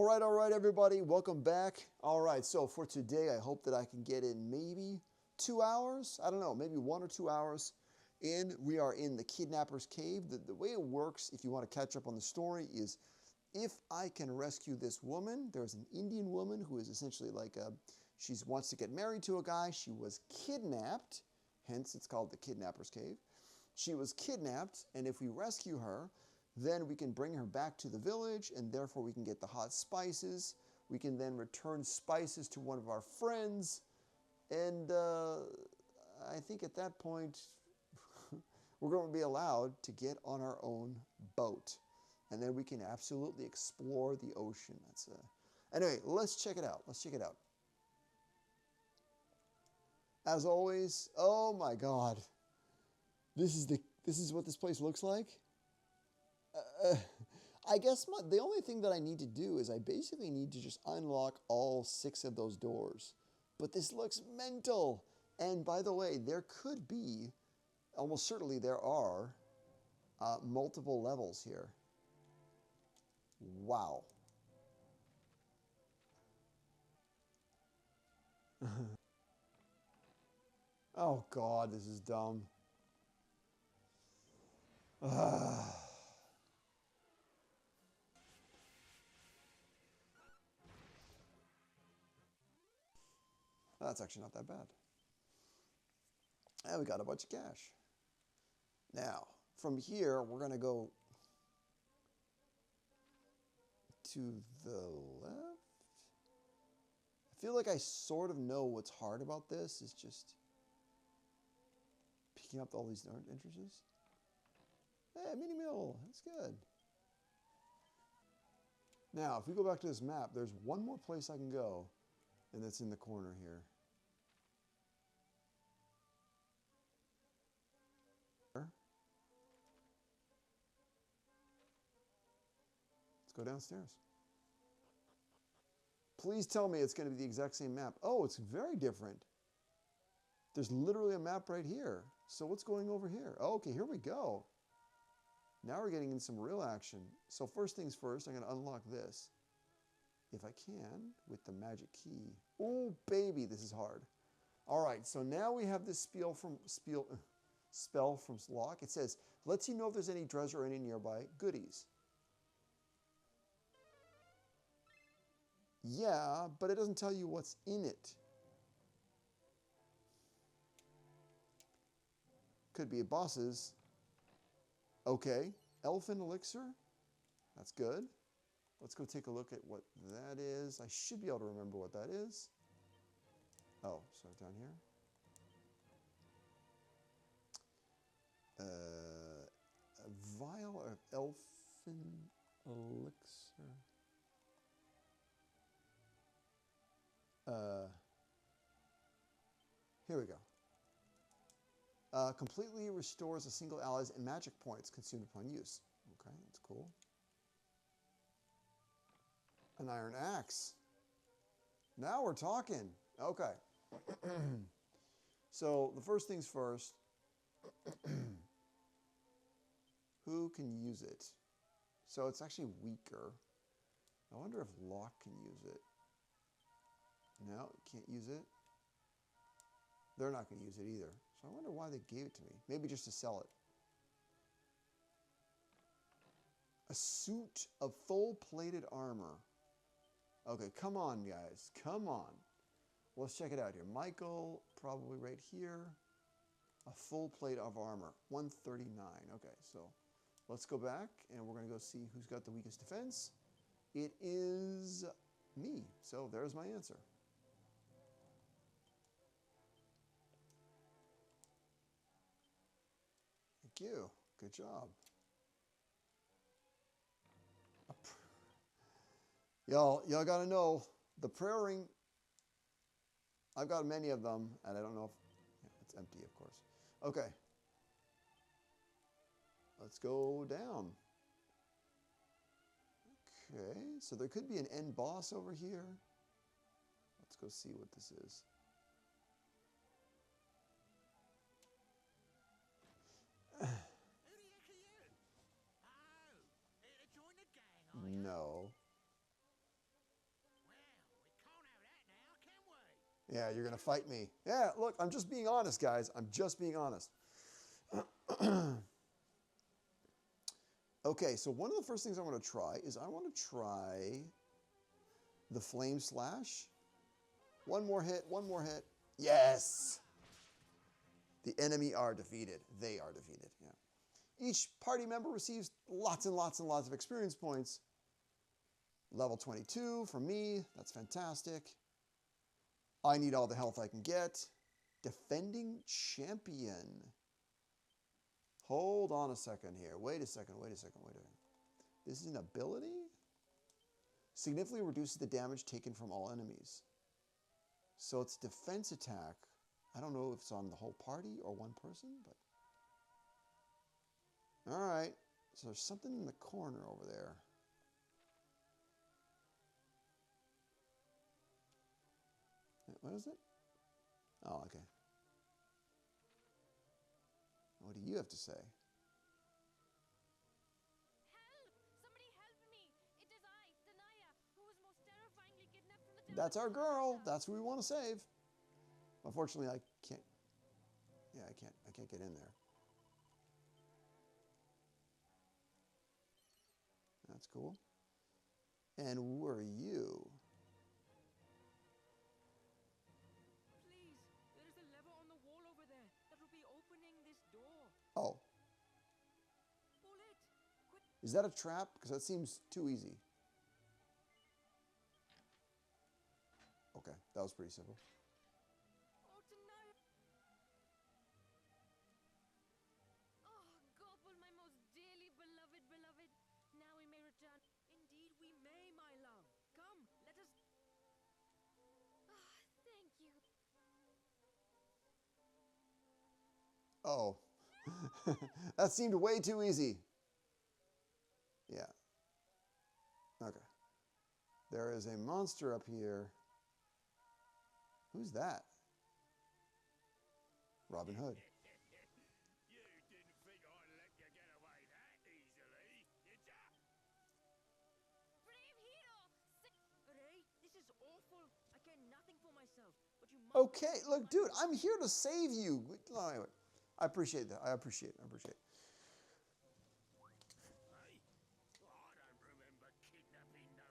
All right, everybody. Welcome back. All right, so for today, I hope that I can get in maybe 2 hours. I don't know, maybe 1 or 2 hours. And we are in the kidnapper's cave. The way it works, if you want to catch up on the story, is if I can rescue this woman, there's an Indian woman who is essentially like she wants to get married to a guy. She was kidnapped, hence it's called the kidnapper's cave. She was kidnapped, and if we rescue her, then we can bring her back to the village, and therefore we can get the hot spices. We can then return spices to one of our friends, and I think at that point we're going to be allowed to get on our own boat, and then we can absolutely explore the ocean. Anyway, let's check it out. Let's check it out. As always, oh my God, this is what this place looks like. I guess the only thing that I need to do is I basically need to just unlock all 6 of those doors. But this looks mental. And by the way, there could be, almost certainly there are, multiple levels here. Wow. Oh God, this is dumb. That's actually not that bad. And we got a bunch of cash. Now, from here, we're going to go to the left. I feel like I sort of know what's hard about this. It's just picking up all these entrances. Hey, mini mill. That's good. Now, if we go back to this map, there's one more place I can go, and that's in the corner here. Let's go downstairs. Please tell me it's going to be the exact same map. Oh, it's very different. There's literally a map right here. So what's going over here? Oh, okay, here we go. Now we're getting in some real action. So first things first, I'm going to unlock this. If I can, with the magic key. Oh, baby, this is hard. All right, so now we have this spell from Lock. It says, lets you know if there's any treasure or any nearby goodies. Yeah, but it doesn't tell you what's in it. Could be bosses. Okay, elfin elixir. That's good. Let's go take a look at what that is. I should be able to remember what that is. Oh, sorry, down here. A vial of elfin elixir. Here we go. Completely restores a single ally's magic points consumed upon use. Okay, that's cool. An iron axe. Now we're talking. Okay. So the first things first. Who can use it? So it's actually weaker. I wonder if Locke can use it. No, can't use it. They're not going to use it either. So I wonder why they gave it to me. Maybe just to sell it. A suit of full-plated armor. Okay, come on, guys. Come on. Let's check it out here. Michael, probably right here. A full plate of armor. 139. Okay, so let's go back, and we're going to go see who's got the weakest defense. It is me. So there's my answer. Thank you. Good job. Y'all got to know, the prayer ring, I've got many of them, and I don't know if, yeah, it's empty, of course. Okay. Let's go down. Okay, so there could be an end boss over here. Let's go see what this is. No. Yeah, you're going to fight me. Yeah, look, I'm just being honest, guys. I'm just being honest. Okay, so one of the first things I want to try is I want to try the flame slash. One more hit, one more hit. Yes! The enemy are defeated. They are defeated, yeah. Each party member receives lots and lots and lots of experience points. Level 22 for me. That's fantastic. I need all the health I can get. Defending champion. Hold on a second here. Wait a second. This is an ability? Significantly reduces the damage taken from all enemies. So it's defense attack. I don't know if it's on the whole party or one person, but... Alright. So there's something in the corner over there. What is it? Oh, okay. What do you have to say? Help! Somebody help me! It is I, Danaya, who was most terrifyingly kidnapped from the temple. That's our girl. That's who we want to save. Unfortunately, I can't. Yeah, I can't get in there. That's cool. And who are you? Please, there is a lever on the wall over there that will be opening this door. Oh, Pull it! Quick! is that a trap? Because that seems too easy. Okay, that was pretty simple. Oh, Danaya! Oh, Gobble, my most dearly beloved, beloved. Now we may return. Indeed, we may, my love. Come, let us... Ah, thank you. Oh, that seemed way too easy. Yeah. Okay. There is a monster up here. Who's that? Robin Hood. You didn't think I'd let you get away that easily, did ya? Brave hero! Ray, this is awful. I care nothing for myself, but you must... Okay, look, dude, I'm here to save you. No, anyway, I appreciate that. I appreciate it. Hey, I don't remember kidnapping no...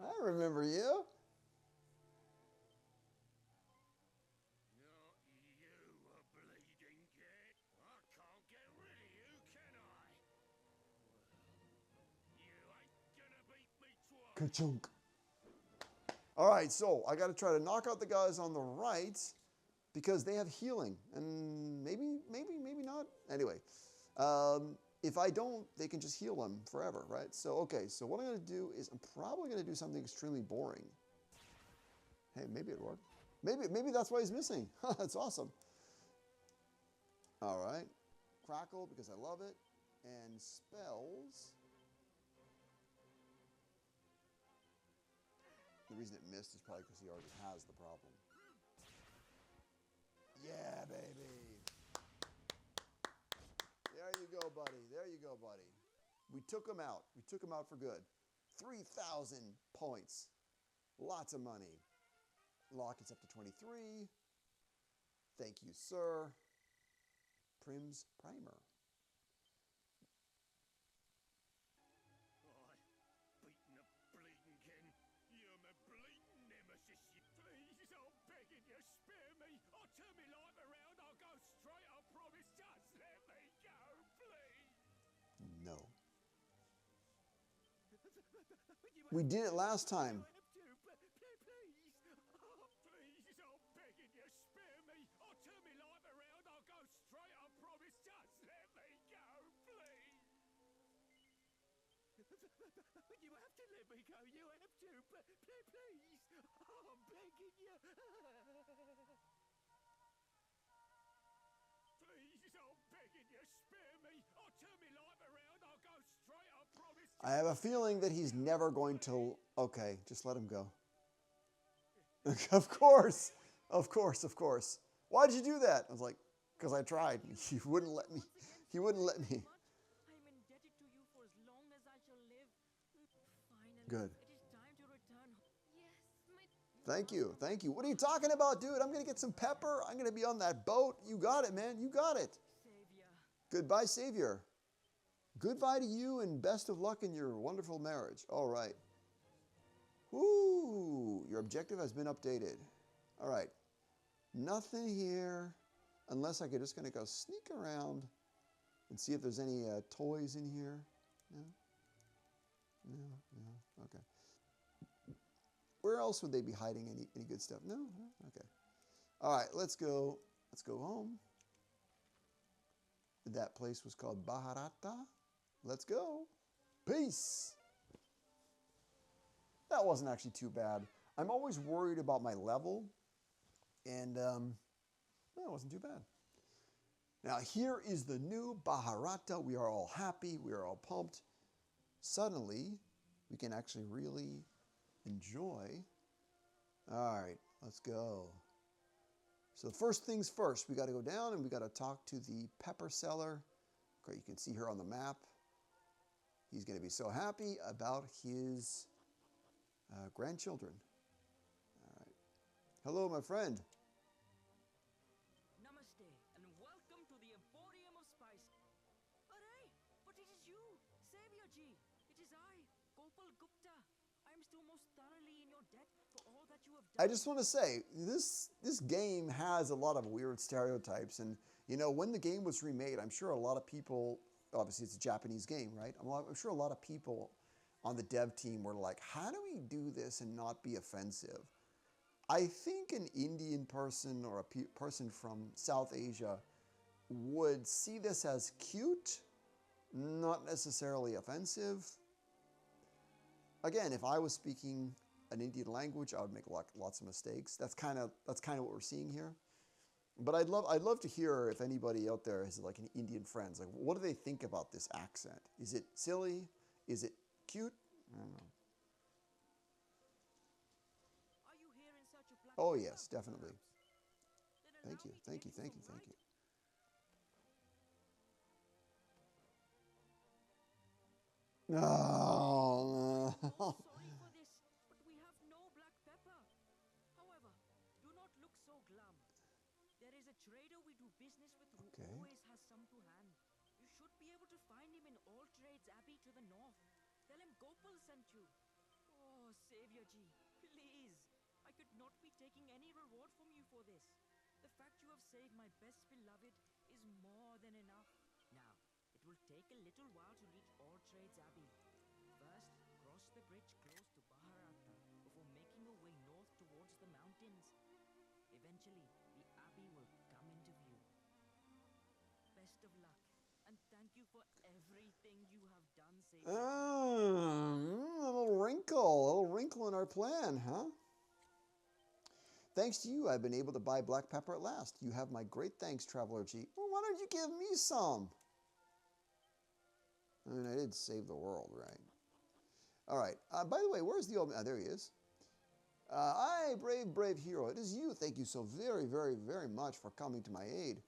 I remember you. Not you, a bleeding kid. I can't get rid of you, can I? You ain't gonna beat me twice. Ka-chunk. All right, so I got to try to knock out the guys on the right because they have healing, and maybe not. Anyway, if I don't, they can just heal them forever, right? So okay, so what I'm going to do is I'm probably going to do something extremely boring. Hey, maybe it worked. Maybe that's why he's missing. That's awesome. All right, crackle because I love it, and spells. The reason it missed is probably because he already has the problem. Yeah, baby. There you go, buddy. There you go, buddy. We took him out. We took him out for good. 3,000 points. Lots of money. Lock is up to 23. Thank you, sir. Prim's Primer. Beating a bleeding kin. You're my bleeding nemesis. Please, I'm begging you, spare me. I'll turn my life around. I'll go straight. I promise. Just let me go, please. No. We did it last time. Please, I'm begging you, spare me. I'll turn my life around. I'll go straight. I promise. Just let me go, please. You have to let me go. You have to. Please. I'm begging you. Please, I'm begging you, spare me. I'll turn my life around. I'll go straight. I promise. I have a feeling that he's never going to... Okay, just let him go. Of course. Of course, of course. Why did you do that? I was like, because I tried. He wouldn't let me. He wouldn't let me. I am indebted to you for as long as I shall live. Finally, Good. it is time to return. Yes, my... Thank you. Thank you. What are you talking about, dude? I'm going to get some pepper. I'm going to be on that boat. You got it, man. You got it. Savior. Goodbye, Savior. Goodbye to you and best of luck in your wonderful marriage. All right. Woo! Your objective has been updated. All right. Nothing here unless I could just going to go sneak around and see if there's any toys in here. No? No? No? Okay. Where else would they be hiding any good stuff? No? No? Okay. All right, let's go. Let's go home. That place was called Baharata. Let's go. Peace. That wasn't actually too bad. I'm always worried about my level, and that wasn't too bad. Now here is the new Baharata. We are all happy. We are all pumped. Suddenly, we can actually really enjoy. All right, let's go. So first things first, we got to go down and we got to talk to the pepper seller. Okay, you can see here on the map. He's going to be so happy about his grandchildren. All right. Hello, my friend. Namaste, and welcome to the Emporium of Spice. Arey, but it is you, Savior Ji. It is I, Gopal Gupta. I am still most thoroughly in your debt for all that you have done. I just want to say, this game has a lot of weird stereotypes. And, you know, when the game was remade, I'm sure a lot of people, obviously it's a Japanese game, right? I'm sure a lot of people on the dev team were like, how do we do this and not be offensive? I think an Indian person or a person from South Asia would see this as cute, not necessarily offensive. Again, if I was speaking an Indian language, I would make lots of mistakes. That's kind of what we're seeing here. But I'd love to hear if anybody out there has like an Indian friends. Like, what do they think about this accent? Is it silly? Is it cute? I don't know. Are you here in search of black Oh pepper, yes, definitely. perhaps? Then Thank you, allow me to thank you, give thank you, some thank you. right- No. So sorry for this, but we have no black pepper. However, do not look so glum. There is a trader we do business with who Okay. always has some to hand. You should be able to find him in All Trades Abbey to the north. Tell him Gopal sent you. Oh, Savior Ji, please. I could not be taking any reward from you for this. The fact you have saved my best beloved is more than enough. Now, it will take a little while to reach All Trades Abbey. First, cross the bridge close to Baharata before making your way north towards the mountains. Eventually, the abbey will come into view. Best of luck, and thank you for everything you have done, Savior. A little wrinkle in our plan, huh? Thanks to you, I've been able to buy black pepper at last. You have my great thanks, Traveler G. Well, why don't you give me some? I mean, I did save the world, right? All right. By the way, where's the old man? There he is. Aye, brave hero. It is you. Thank you so very, very, very much for coming to my aid.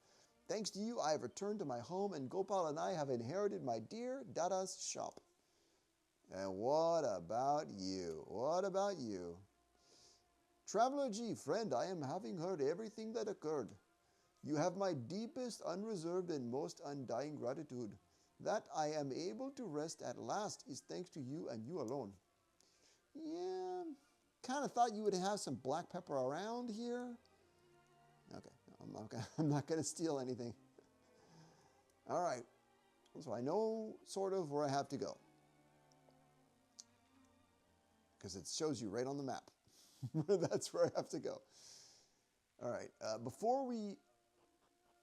Thanks to you, I have returned to my home, and Gopal and I have inherited my dear Dada's shop. And what about you? What about you? Traveler G, friend, I am having heard everything that occurred. You have my deepest, unreserved, and most undying gratitude. That I am able to rest at last is thanks to you and you alone. Yeah, kind of thought you would have some black pepper around here. Okay, no, I'm not gonna steal anything. All right, so I know sort of where I have to go, because it shows you right on the map. That's where I have to go. All right, before we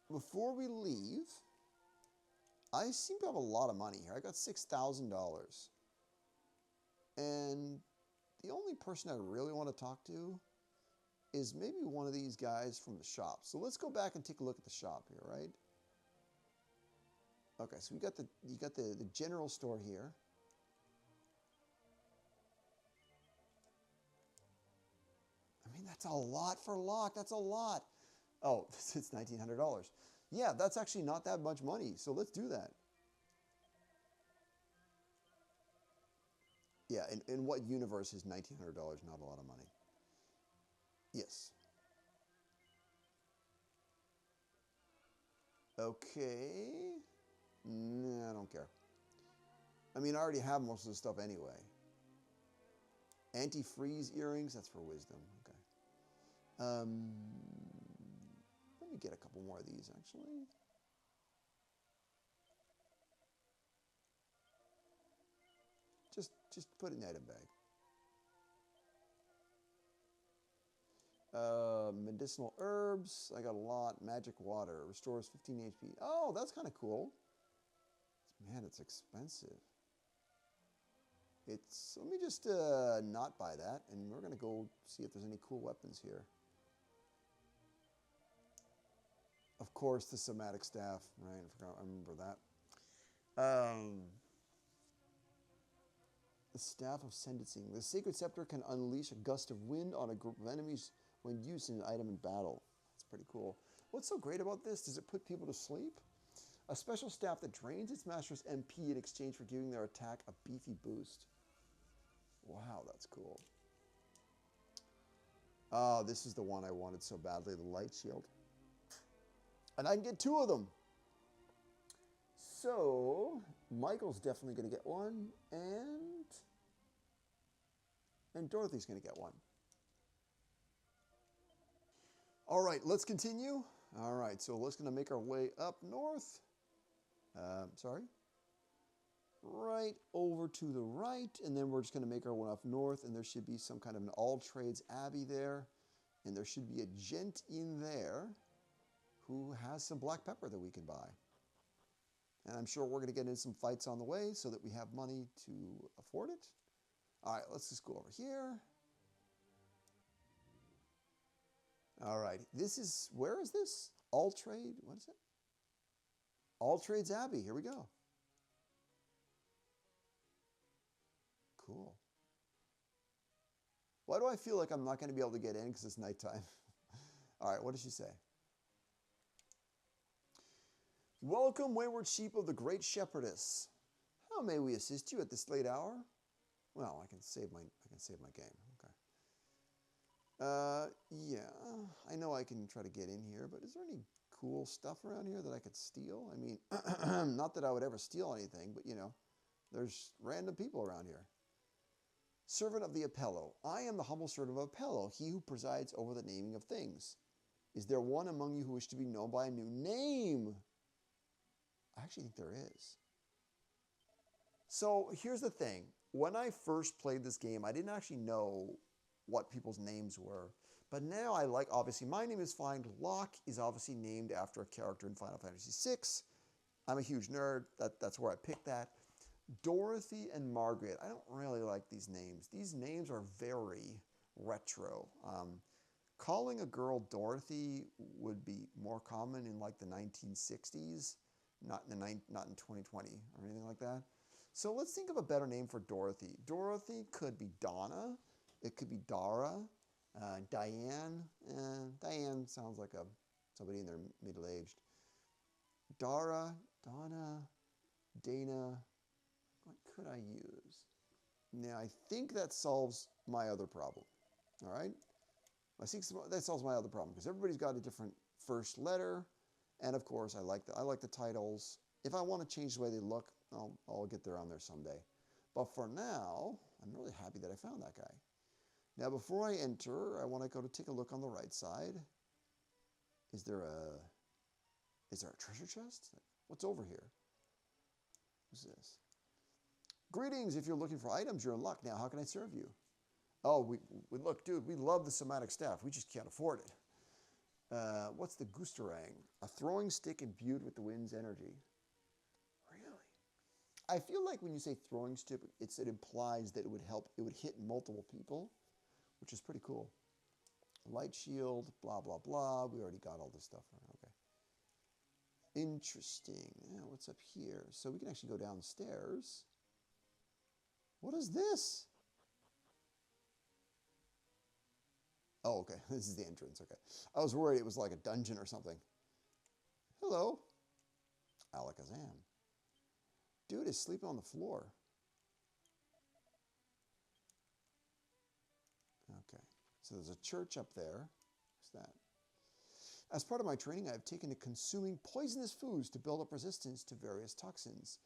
leave, I seem to have a lot of money here. I got $6,000. And the only person I really want to talk to is maybe one of these guys from the shop. So let's go back and take a look at the shop here, right? Okay, so you got the general store here. I mean, that's a lot for lock. That's a lot. Oh, it's $1,900. Yeah, that's actually not that much money. So let's do that. Yeah, in what universe is $1,900 not a lot of money? Yes. Okay. Nah, I don't care. I mean, I already have most of the stuff anyway. Antifreeze earrings, that's for wisdom. Okay. Let me get a couple more of these, actually. Just put it in the item bag. Medicinal herbs, I got a lot. Magic water, restores 15 HP. Oh, that's kind of cool. Man, it's expensive. Let me just not buy that, and we're going to go see if there's any cool weapons here. Of course, the somatic staff, right? I remember that. The staff of sentencing. The sacred scepter can unleash a gust of wind on a group of enemies when used in an item in battle. That's pretty cool. What's so great about this? Does it put people to sleep? A special staff that drains its master's MP in exchange for giving their attack a beefy boost. Wow, that's cool. Oh, this is the one I wanted so badly, the light shield. And I can get 2 of them. So, Michael's definitely going to get one, and Dorothy's going to get one. All right, let's continue. All right, so let's going to make our way up north. Right over to the right, and then we're just going to make our way up north, and there should be some kind of an all-trades abbey there, and there should be a gent in there who has some black pepper that we can buy. And I'm sure we're going to get into some fights on the way so that we have money to afford it. All right, let's just go over here. All right, where is this? All Trade, what is it? All Trades Abbey, here we go. Cool. Why do I feel like I'm not going to be able to get in because it's nighttime? All right, what does she say? Welcome, wayward sheep of the great shepherdess. How may we assist you at this late hour? Well, I can save my game. Okay. Yeah, I know I can try to get in here, but is there any cool stuff around here that I could steal? I mean, not that I would ever steal anything, but you know, there's random people around here. Servant of the Apello. I am the humble servant of Apello, he who presides over the naming of things. Is there one among you who wishes to be known by a new name? I actually think there is. So here's the thing. When I first played this game, I didn't actually know what people's names were. But now I like, obviously, my name is fine. Locke is obviously named after a character in Final Fantasy VI. I'm a huge nerd. That's where I picked that. Dorothy and Margaret. I don't really like these names. These names are very retro. Calling a girl Dorothy would be more common in like the 1960s. Not in 2020 or anything like that. So let's think of a better name for Dorothy. Dorothy could be Donna. It could be Dara. Diane. Diane sounds like somebody in their middle-aged. Dara, Donna, Dana. What could I use? Now, I think that solves my other problem. All right? I think that solves my other problem because everybody's got a different first letter. And of course, I like the titles. If I want to change the way they look, I'll get there on there someday. But for now, I'm really happy that I found that guy. Now, before I enter, I want to go to take a look on the right side. Is there a treasure chest? What's over here? What's this? Greetings. If you're looking for items, you're in luck. Now, how can I serve you? Oh, we look, dude, we love the somatic staff. We just can't afford it. What's the goosterang? A throwing stick imbued with the wind's energy. Really? I feel like when you say throwing stick, it implies that it would hit multiple people, which is pretty cool. Light shield, blah, blah, blah. We already got all this stuff. Okay. Interesting. Now, what's up here? So we can actually go downstairs. What is this? Oh, okay. This is the entrance. Okay. I was worried it was like a dungeon or something. Hello. Alakazam. Dude is sleeping on the floor. Okay. So there's a church up there. What's that? As part of my training, I have taken to consuming poisonous foods to build up resistance to various toxins.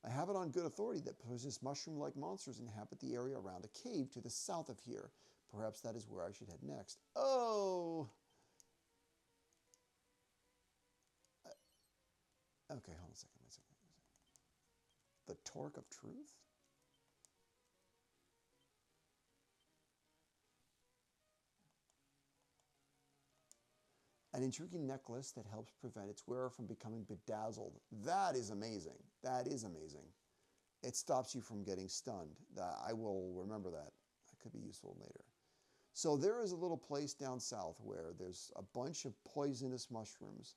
I have it on good authority that poisonous mushroom-like monsters inhabit the area around a cave to the south of here. Perhaps that is where I should head next. Oh! Okay, hold on a second. The torque of truth? An intriguing necklace that helps prevent its wearer from becoming bedazzled. That is amazing. That is amazing. It stops you from getting stunned. I will remember that. That could be useful later. So there is a little place down south where there's a bunch of poisonous mushrooms.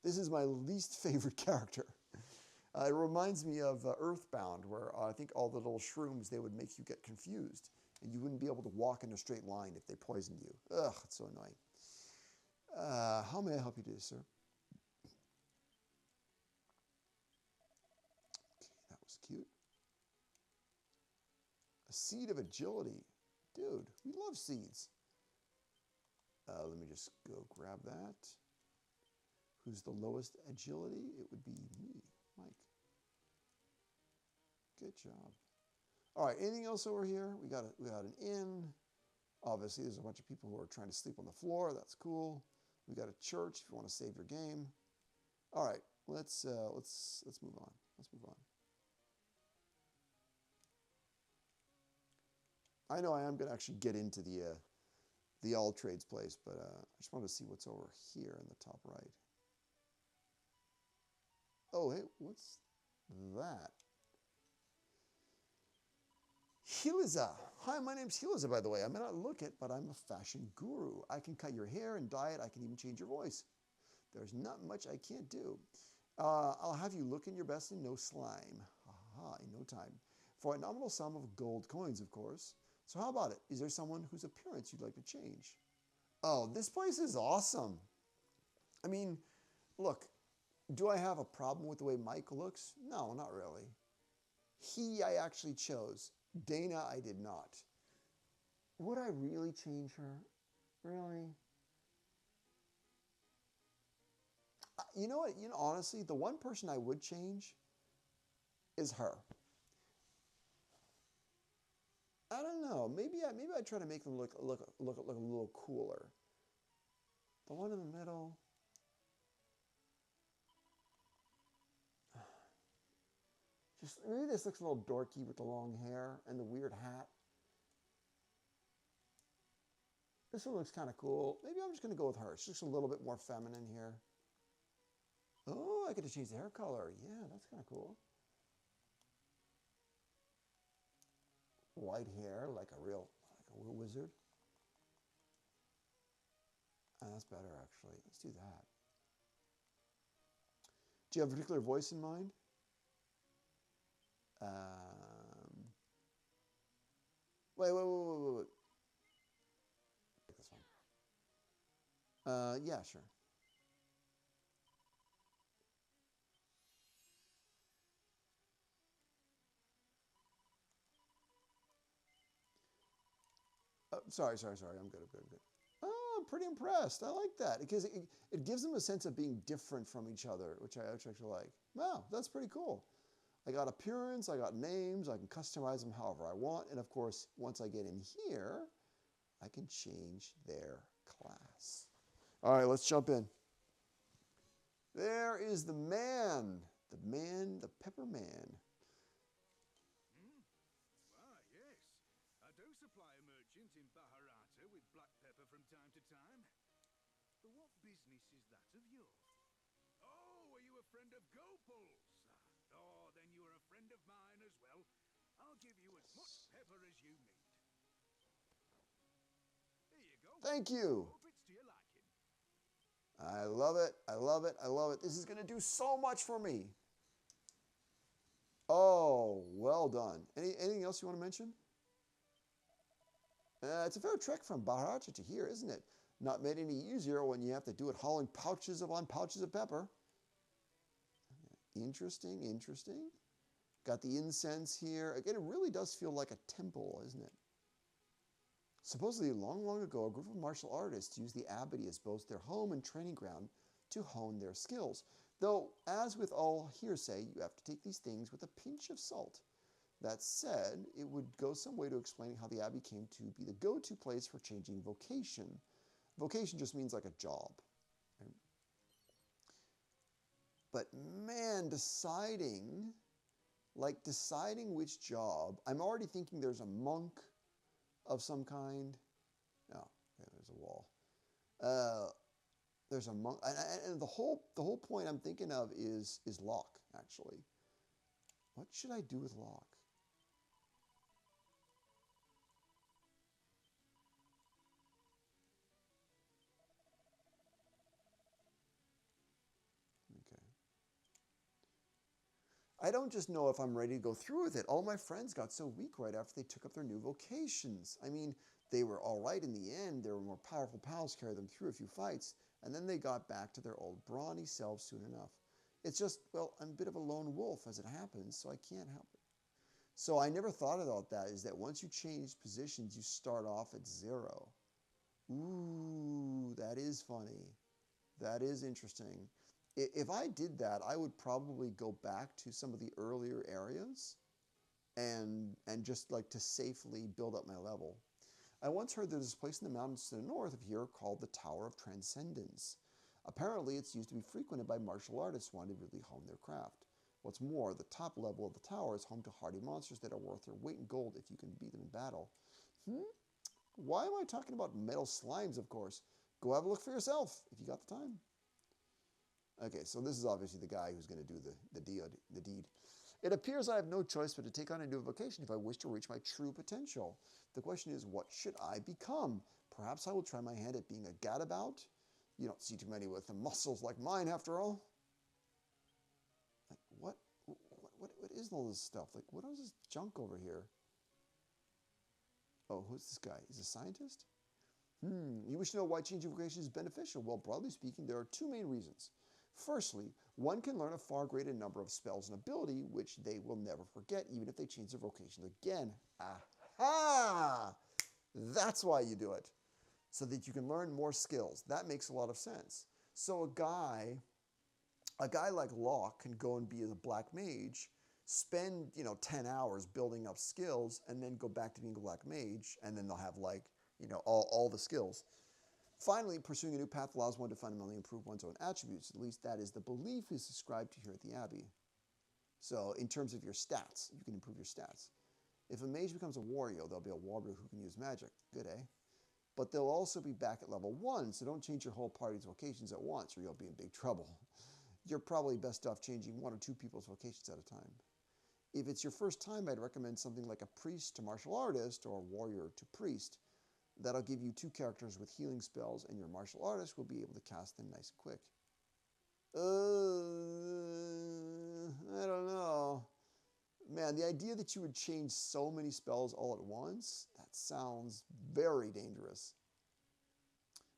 This is my least favorite character. It reminds me of Earthbound, where I think all the little shrooms, they would make you get confused, and you wouldn't be able to walk in a straight line if they poisoned you. Ugh, it's so annoying. How may I help you today, sir? Okay, that was cute. A seed of agility. Dude, we love seeds. Let me just go grab that. Who's the lowest agility? It would be me, Mike. Good job. All right, anything else over here? We got an inn. Obviously, there's a bunch of people who are trying to sleep on the floor. That's cool. We got a church if you want to save your game. All right, let's move on. Let's move on. I know I am going to actually get into the all trades place, but I just wanted to see what's over here in the top right. Oh, hey, what's that? Hiliza. Hi, my name's Hiliza, by the way. I may not look it, but I'm a fashion guru. I can cut your hair and dye it. I can even change your voice. There's not much I can't do. I'll have you looking your best in no slime. Aha, in no time. For a nominal sum of gold coins, of course. So how about it? Is there someone whose appearance you'd like to change? Oh, this place is awesome. I mean, look, do I have a problem with the way Mike looks? No, not really. I actually chose. Dana, I did not. Would I really change her? Really? You know what? Honestly, the one person I would change is her. I don't know. Maybe I try to make them look a little cooler. The one in the middle. Just maybe this looks a little dorky with the long hair and the weird hat. This one looks kind of cool. Maybe I'm just going to go with her. She looks a little bit more feminine here. Oh, I get to change the hair color. Yeah, that's kind of cool. White hair, like a real wizard. That's better, actually. Let's do that. Do you have a particular voice in mind? Wait. Take this one. Yeah, sure. Sorry. I'm good. Oh, I'm pretty impressed. I like that because it gives them a sense of being different from each other, which I actually like. Wow, that's pretty cool. I got appearance, I got names, I can customize them however I want. And of course, once I get in here, I can change their class. All right, let's jump in. There is the man, the pepper man. Yes. I do supply a merchant in Baharata with black pepper from time to time. But what business is that of yours? Oh, are you a friend of Gopal's? Oh, then you are a friend of mine as well. I'll give you as much pepper as you need. Here you go. Thank you. Hope it's to your liking. I love it. This is going to do so much for me. Oh, well done. Anything else you want to mention? It's a fair trek from Baharata to here, isn't it? Not made any easier when you have to do it hauling pouches upon pouches of pepper. Interesting. Got the incense here. Again, it really does feel like a temple, isn't it? Supposedly, long, long ago, a group of martial artists used the abbey as both their home and training ground to hone their skills. Though, as with all hearsay, you have to take these things with a pinch of salt. That said, it would go some way to explaining how the abbey came to be the go-to place for changing vocation. Vocation just means like a job. Right? But man, deciding which job, I'm already thinking there's a monk of some kind. Oh, okay, there's a wall. There's a monk, and the whole point I'm thinking of is lock, actually. What should I do with lock? Okay. I don't just know if I'm ready to go through with it. All my friends got so weak right after they took up their new vocations. I mean, they were all right in the end. Their more powerful pals carried them through a few fights, and then they got back to their old brawny selves soon enough. It's just, well, I'm a bit of a lone wolf as it happens, so I can't help it. So I never thought about that, is that once you change positions, you start off at 0. Ooh, that is funny. That is interesting. If I did that, I would probably go back to some of the earlier areas and just like to safely build up my level. I once heard there's this place in the mountains to the north of here called the Tower of Transcendence. Apparently, it's used to be frequented by martial artists wanting to really hone their craft. What's more, the top level of the tower is home to hardy monsters that are worth their weight in gold if you can beat them in battle. Why am I talking about metal slimes, of course? Go have a look for yourself if you got the time. Okay, so this is obviously the guy who's going to do the deed. It appears I have no choice but to take on a new vocation if I wish to reach my true potential. The question is, what should I become? Perhaps I will try my hand at being a gadabout. You don't see too many with the muscles like mine, after all. Like, what is all this stuff? Like, what is this junk over here? Oh, who's this guy? He's a scientist? You wish to know why changing vocation is beneficial? Well, broadly speaking, there are two main reasons. Firstly, one can learn a far greater number of spells and ability, which they will never forget, even if they change their vocation again. Aha! That's why you do it, so that you can learn more skills. That makes a lot of sense. So a guy like Locke can go and be a black mage, spend 10 hours building up skills, and then go back to being a black mage, and then they'll have all the skills. Finally, pursuing a new path allows one to fundamentally improve one's own attributes. At least that is the belief is ascribed to here at the Abbey. So in terms of your stats, you can improve your stats. If a mage becomes a warrior, there'll be a warrior who can use magic. Good, eh? But they'll also be back at level 1, so don't change your whole party's vocations at once or you'll be in big trouble. You're probably best off changing 1 or 2 people's vocations at a time. If it's your first time, I'd recommend something like a priest to martial artist or a warrior to priest. That'll give you 2 characters with healing spells, and your martial artist will be able to cast them nice and quick. I don't know. Man, the idea that you would change so many spells all at once, that sounds very dangerous.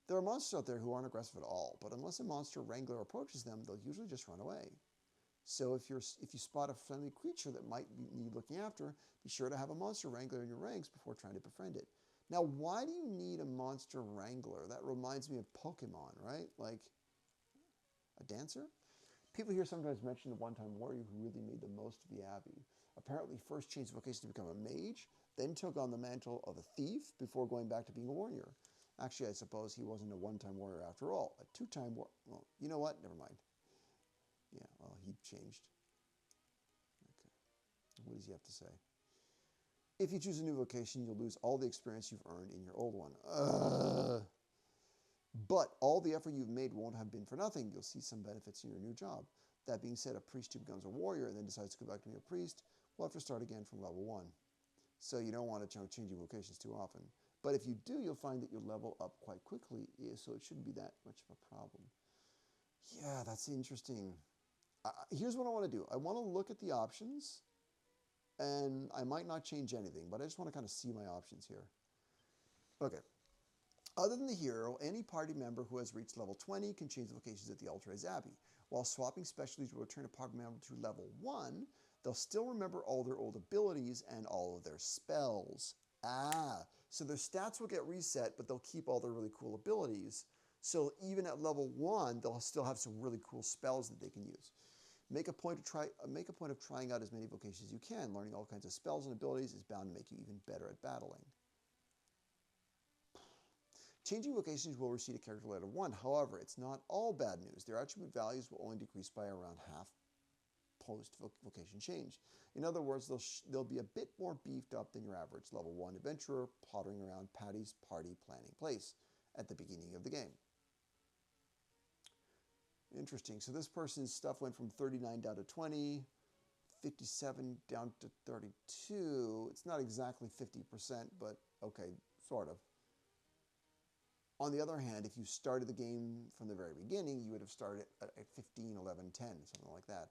There are monsters out there who aren't aggressive at all, but unless a monster wrangler approaches them, they'll usually just run away. So if you spot a friendly creature that might need looking after, be sure to have a monster wrangler in your ranks before trying to befriend it. Now, why do you need a monster wrangler? That reminds me of Pokemon, right? Like a dancer? People here sometimes mention the one-time warrior who really made the most of the Abbey. Apparently first changed vocation to become a mage, then took on the mantle of a thief before going back to being a warrior. Actually, I suppose he wasn't a one-time warrior after all. A 2-time warrior. Well, you know what? Never mind. Yeah, well, he changed. Okay. What does he have to say? If you choose a new vocation, you'll lose all the experience you've earned in your old one. But all the effort you've made won't have been for nothing. You'll see some benefits in your new job. That being said, a priest who becomes a warrior and then decides to go back to being a priest will have to start again from level 1. So you don't want to change your vocations too often. But if you do, you'll find that you'll level up quite quickly, so it shouldn't be that much of a problem. Yeah, that's interesting. Here's what I want to do. I want to look at the options. And I might not change anything, but I just want to kind of see my options here. Okay. Other than the hero, any party member who has reached level 20 can change the vocations at the Altarez Abbey. While swapping specialties will return a party member to level 1, they'll still remember all their old abilities and all of their spells. So their stats will get reset, but they'll keep all their really cool abilities. So even at level 1, they'll still have some really cool spells that they can use. Make a point of trying out as many vocations as you can. Learning all kinds of spells and abilities is bound to make you even better at battling. Changing vocations will recede a character level 1. However, it's not all bad news. Their attribute values will only decrease by around half post-vocation change. In other words, they'll be a bit more beefed up than your average level 1 adventurer pottering around Patty's party planning place at the beginning of the game. Interesting. So this person's stuff went from 39 down to 20, 57 down to 32. It's not exactly 50%, but okay, sort of. On the other hand, if you started the game from the very beginning, you would have started at 15, 11, 10, something like that.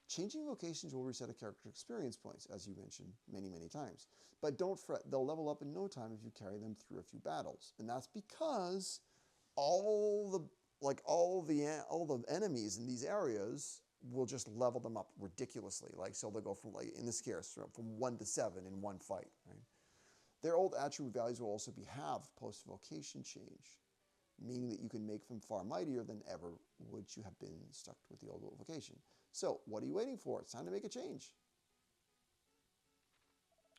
Changing vocations will reset a character experience points, as you mentioned many, many times. But don't fret, they'll level up in no time if you carry them through a few battles. And that's because all the enemies in these areas will just level them up ridiculously. Like, so they'll go from, like in this case, from 1 to 7 in one fight, right? Their old attribute values will also be halved post-vocation change, meaning that you can make them far mightier than ever would you have been stuck with the old vocation. So, what are you waiting for? It's time to make a change.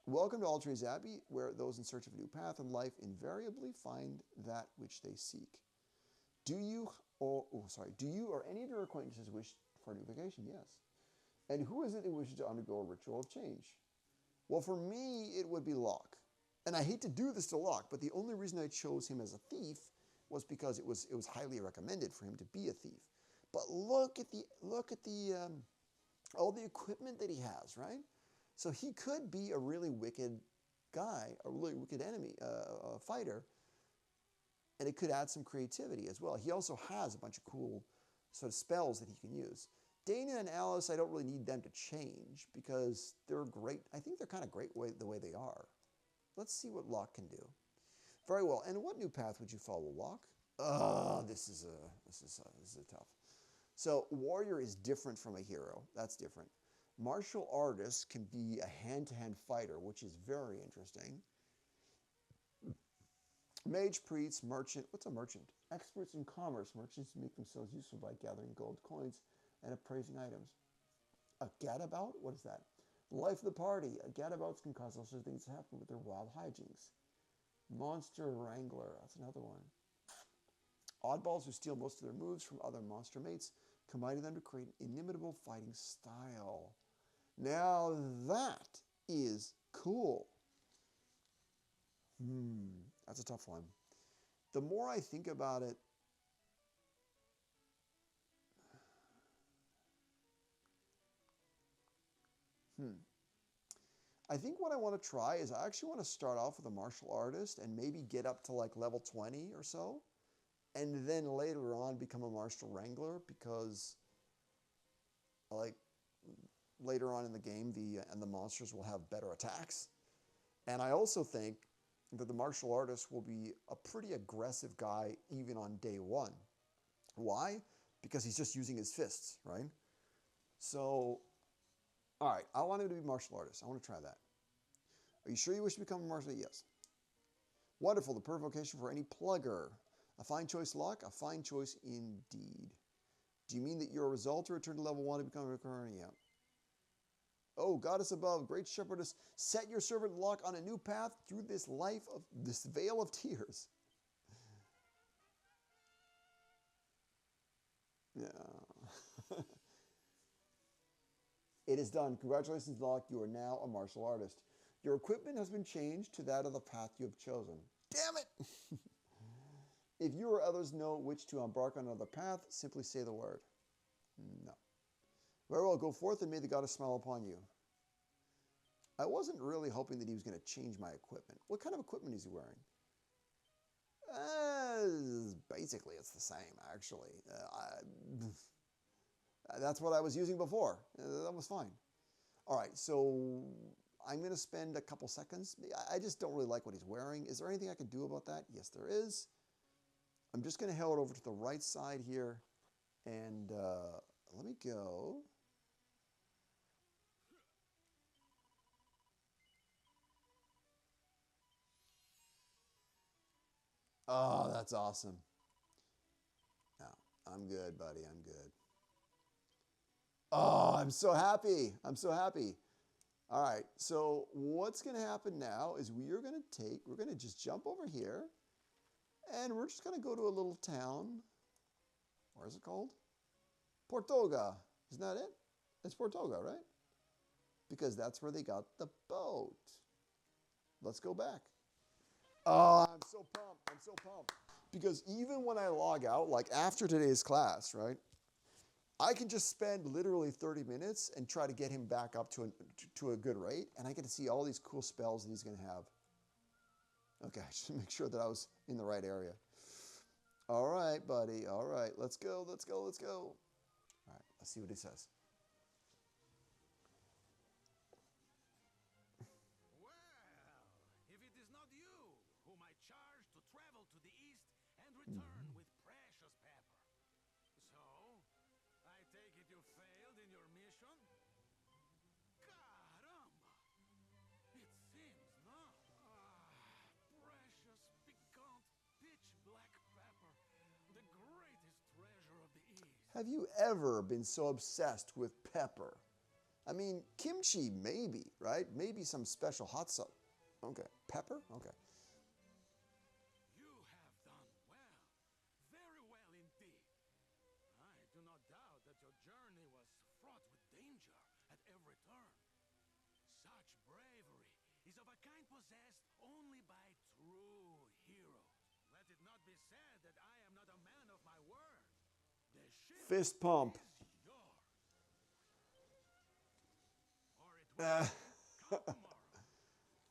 Welcome to All Trades Abbey, where those in search of a new path in life invariably find that which they seek. Do you or any of your acquaintances wish for a new vocation? Yes. And who is it that wishes to undergo a ritual of change? Well, for me, it would be Locke. And I hate to do this to Locke, but the only reason I chose him as a thief was because it was highly recommended for him to be a thief. But look at all the equipment that he has, right? So he could be a really wicked guy, a really wicked enemy, a fighter, and it could add some creativity as well. He also has a bunch of cool sort of spells that he can use. Dana and Alice, I don't really need them to change because they're great. I think they're kind of great the way they are. Let's see what Locke can do. Very well. And what new path would you follow, Locke? This is tough. So warrior is different from a hero. That's different. Martial artist can be a hand-to-hand fighter, which is very interesting. Mage, priest, merchant. What's a merchant? Experts in commerce. Merchants make themselves useful by gathering gold coins and appraising items. A gadabout? What is that? Life of the party. Gadabouts can cause all sorts of things to happen with their wild hijinks. Monster wrangler. That's another one. Oddballs who steal most of their moves from other monster mates, combining them to create an inimitable fighting style. Now that is cool. That's a tough one. The more I think about it, I think what I want to try is I actually want to start off with a martial artist and maybe get up to like level 20 or so. And then later on become a martial wrangler because like later on in the game the monsters will have better attacks. And I also think that the martial artist will be a pretty aggressive guy even on day 1. Why? Because he's just using his fists, right? So, all right, I want him to be a martial artist. I want to try that. Are you sure you wish to become a martial artist? Yes. Wonderful, the perfect vocation for any plugger. A fine choice, Locke. A fine choice indeed. Do you mean that you're a result to return to level 1 to become a recurring? Yeah. Oh, goddess above, great shepherdess, set your servant Locke on a new path through this vale of tears. Yeah. It is done. Congratulations, Locke. You are now a martial artist. Your equipment has been changed to that of the path you have chosen. Damn it! If you or others know which to embark on another path, simply say the word. No. Very well, go forth and may the goddess smile upon you. I wasn't really hoping that he was going to change my equipment. What kind of equipment is he wearing? Basically, it's the same, actually. That's what I was using before. That was fine. All right, so I'm going to spend a couple seconds. I just don't really like what he's wearing. Is there anything I can do about that? Yes, there is. I'm just going to head over to the right side here, and let me go. Oh, that's awesome. No, I'm good, buddy. I'm good. Oh, I'm so happy. I'm so happy. All right, so what's going to happen now is we're going to just jump over here, and we're just going to go to a little town. Where is it called? Portuga. Isn't that it? It's Portuga, right? Because that's where they got the boat. Let's go back. Oh, I'm so pumped. I'm so pumped. Because even when I log out, like after today's class, right, I can just spend literally 30 minutes and try to get him back up to a good rate, and I get to see all these cool spells that he's going to have. Okay, just to make sure that I was in the right area. All right, buddy. All right, let's go, let's go, let's go. All right, let's see what he says. Well, if it is not you whom I charge to travel to the east and return with precious pepper. So, I take it you failed in your mission? Caramba! It seems not. Precious, piquant, pitch black pepper, the greatest treasure of the east. Have you ever been so obsessed with pepper? I mean, kimchi, maybe, right? Maybe some special hot sauce. Okay, pepper? Okay. You have done well, very well indeed. I do not doubt that your journey was fraught with danger at every turn. Such bravery is of a kind possessed only by true heroes. Let it not be said that I am not a man of my word. The ship Fist pump. is yours. Or it will come tomorrow.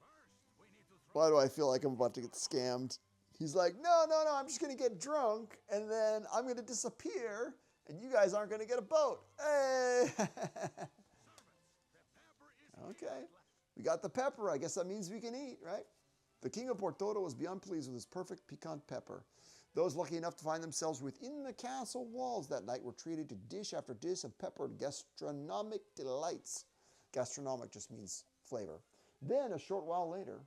First, we need to throw Why do I feel like I'm about to get scammed? He's like, no, no, no, I'm just going to get drunk, and then I'm going to disappear, and you guys aren't going to get a boat. Hey! Okay. We got the pepper. I guess that means we can eat, right? The king of Portodo was beyond pleased with his perfect piquant pepper. Those lucky enough to find themselves within the castle walls that night were treated to dish after dish of peppered gastronomic delights. Gastronomic just means flavor. Then, a short while later,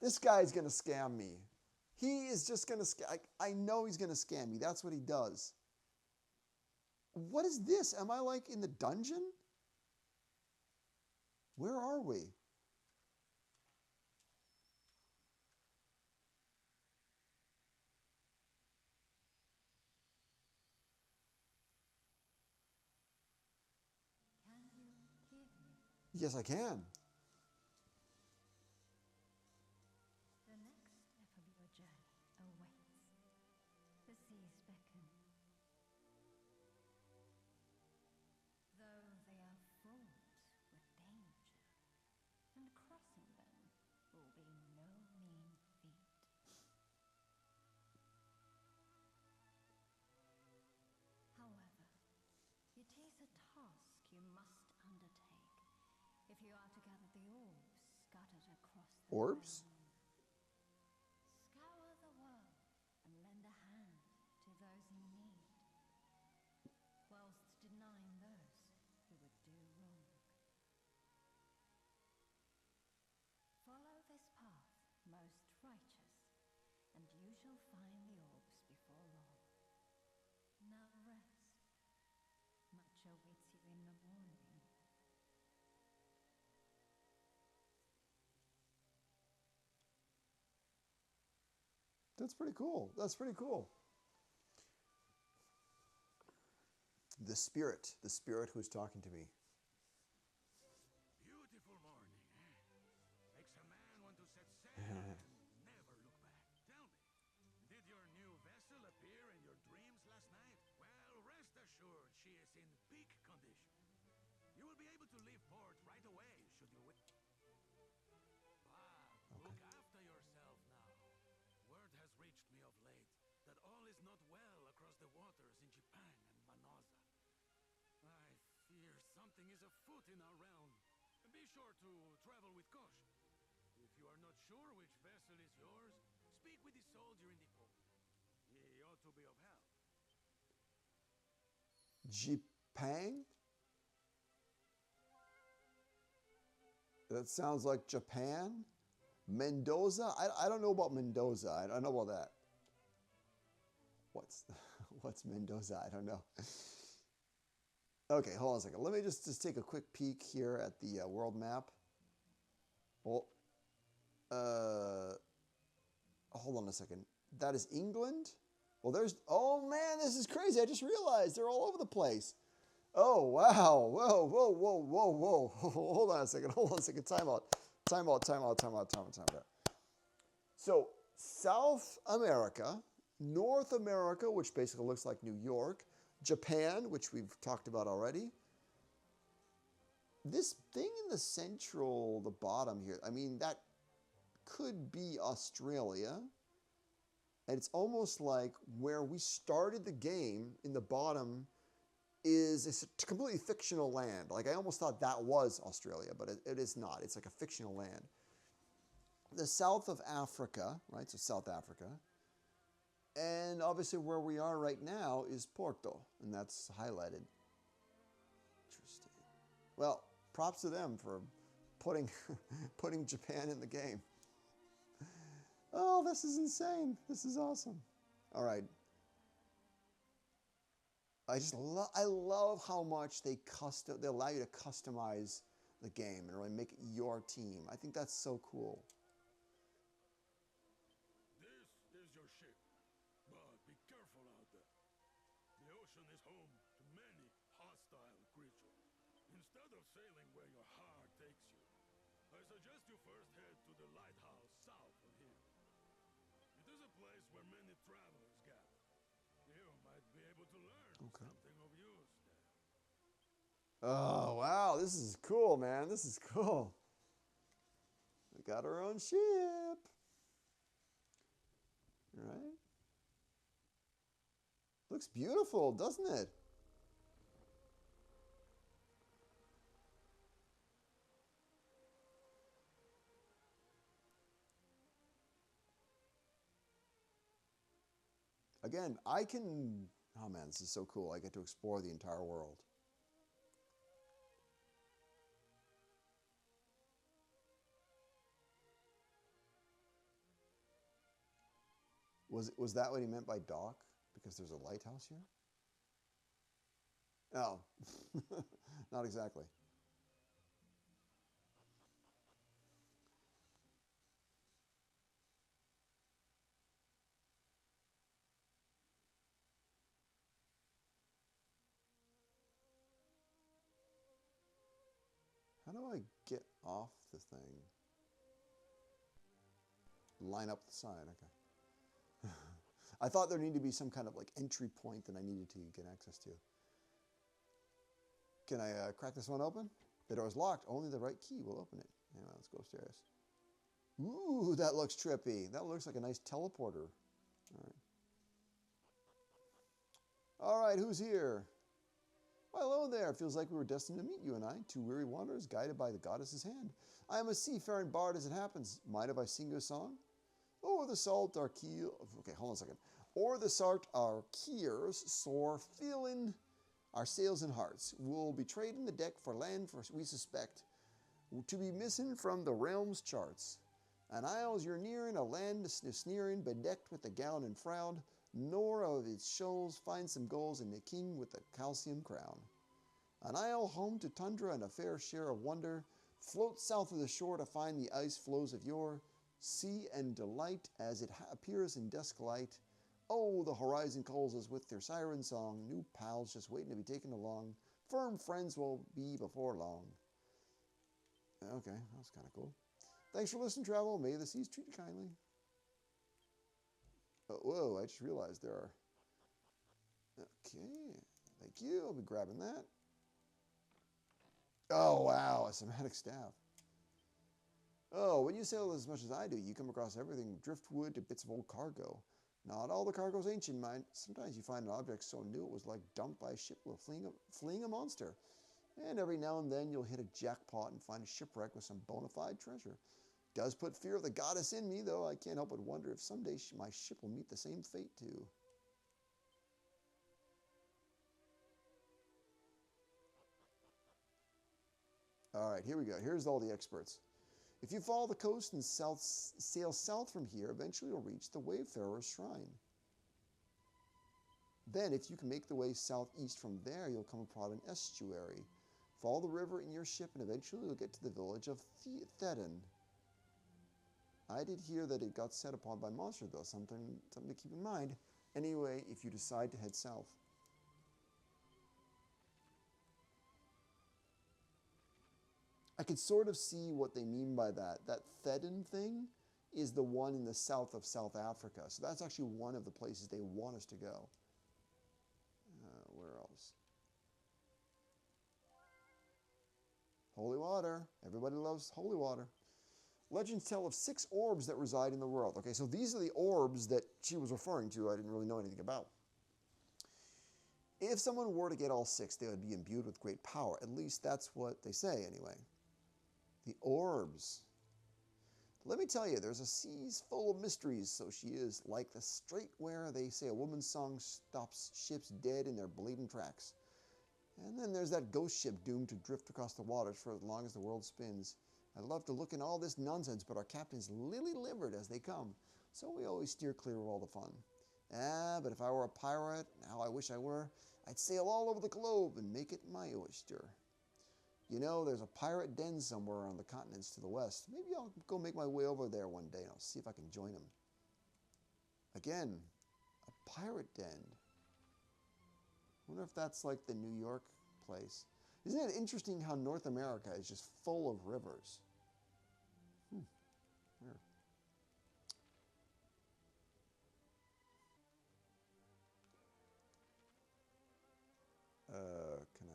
this guy's going to scam me. He is just going to scam. I know he's going to scam me. That's what he does. What is this? Am I like in the dungeon? Where are we? Can you hear me? Yes, I can. The next step of your journey awaits. The seas beckon. Though they are fraught with danger, and crossing them will be no mean feat. However, it is a task you must undertake if you are to gather the orbs scattered across the Orbs? land. Scour the world and lend a hand to those in need, whilst denying those who would do wrong. Follow this path, most righteous, and you shall find the orbs before long. Now rest. Much awaits you in the morning. That's pretty cool. That's pretty cool. The spirit who's talking to me. Beautiful morning, Makes a man want to set sail and never look back. Tell me, did your new vessel appear in your dreams last night? Well, rest assured she is in peak condition. You will be able to leave port right away, should you wish. But look after yourself now. Word has reached me of late that all is not well across the waters in Japan and Manosa. I fear something is afoot in our realm. Be sure to travel with caution. If you are not sure which vessel is yours, speak with the soldier in the port. He ought to be of help. Japan? That sounds like Japan. Mendoza? I don't know about Mendoza. I don't know about that. What's what's Mendoza? I don't know. Okay, hold on a second. Let me just take a quick peek here at the world map. Well, hold on a second. That is England? Well, there's, oh man, this is crazy. I just realized they're all over the place. Oh, wow. Whoa, whoa, whoa, whoa, whoa. Hold on a second. Hold on a second. Time out. Time out, time out, time out, time out, time out. So, South America, North America, which basically looks like New York, Japan, which we've talked about already. This thing in the central, the bottom here, I mean, that could be Australia. And it's almost like where we started the game in the bottom is a completely fictional land. Like I almost thought that was Australia, but it is not. It's like a fictional land. The south of Africa, right? So South Africa. And obviously where we are right now is Porto, and that's highlighted. Interesting. Well, props to them for putting putting Japan in the game. Oh, this is insane. This is awesome. All right. I love how much they allow you to customize the game and really make it your team. I think that's so cool. This is your ship, but be careful out there. The ocean is home to many hostile creatures. Instead of sailing where your heart takes you, I suggest you first head to the lighthouse south of here. It is a place where many travelers gather. You might be able to learn something of use there. Oh, wow. This is cool, man. This is cool. We got our own ship. Right? Looks beautiful, doesn't it? Again, oh man, this is so cool. I get to explore the entire world. Was that what he meant by dock? Because there's a lighthouse here? Oh, not exactly. How do I get off the thing? Line up the sign, okay. I thought there needed to be some kind of like entry point that I needed to get access to. Can I crack this one open? The door is locked. Only the right key will open it. Anyway, let's go upstairs. Ooh, that looks trippy. That looks like a nice teleporter. All right. All right, who's here? Why, hello there. Feels like we were destined to meet, you and I, two weary wanderers guided by the goddess's hand. I am a seafaring bard as it happens. Mind if I sing you a song? O'er the salt our keel... Okay, hold on a second. O'er the salt our keels soar, feeling our sails and hearts. We'll be trading the deck for land, for we suspect to be missing from the realm's charts. An isles you're nearing, a land sneering, bedecked with the gown and frown, nor of its shoals find some goals in the king with the calcium crown. An isle home to tundra and a fair share of wonder, floats south of the shore to find the ice flows of yore, see and delight as it appears in dusk light. Oh, the horizon calls us with their siren song, new pals just waiting to be taken along, firm friends will be before long. Okay, that was kind of cool. Thanks for listening, travel. May the seas treat you kindly. Oh, whoa, I just realized there are... Okay, thank you. I'll be grabbing that. Oh, wow, a somatic staff. Oh, when you sail as much as I do, you come across everything, driftwood to bits of old cargo. Not all the cargo's ancient, mind. Sometimes you find an object so new it was like dumped by a ship with fleeing a monster. And every now and then you'll hit a jackpot and find a shipwreck with some bona fide treasure. Does put fear of the goddess in me, though I can't help but wonder if someday my ship will meet the same fate, too. All right, here we go. Here's all the experts. If you follow the coast and sail south from here, eventually you'll reach the Wayfarer's Shrine. Then, if you can make the way southeast from there, you'll come upon an estuary. Follow the river in your ship, and eventually you'll get to the village of Thedon. I did hear that it got set upon by monsters, though. Something to keep in mind. Anyway, if you decide to head south. I could sort of see what they mean by that. That Thedon thing is the one in the south of South Africa. So that's actually one of the places they want us to go. Where else? Holy water. Everybody loves holy water. Legends tell of 6 orbs that reside in the world. Okay, so these are the orbs that she was referring to. I didn't really know anything about. If someone were to get all 6, they would be imbued with great power. At least that's what they say, anyway. The orbs. Let me tell you, there's a seas full of mysteries, so she is like the strait where they say a woman's song stops ships dead in their bleeding tracks. And then there's that ghost ship doomed to drift across the waters for as long as the world spins. I love to look in all this nonsense, but our captain's lily-livered as they come, so we always steer clear of all the fun. But if I were a pirate, how I wish I were, I'd sail all over the globe and make it my oyster. You know, there's a pirate den somewhere on the continents to the west. Maybe I'll go make my way over there one day and I'll see if I can join them. Again, a pirate den. I wonder if that's like the New York place. Isn't it interesting how North America is just full of rivers? Weird. Can I...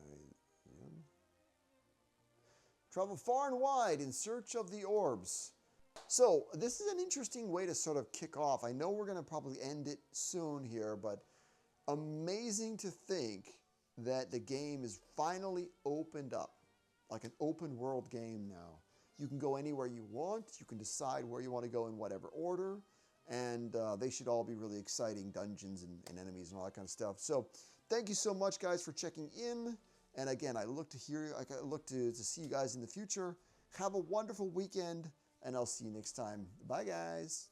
Yeah. Travel far and wide in search of the orbs. So this is an interesting way to sort of kick off. I know we're going to probably end it soon here, but amazing to think that the game is finally opened up, like an open world game now. You can go anywhere you want. You can decide where you want to go in whatever order. And they should all be really exciting dungeons and enemies and all that kind of stuff. So thank you so much, guys, for checking in. And again, I look to see you guys in the future. Have a wonderful weekend, and I'll see you next time. Bye, guys.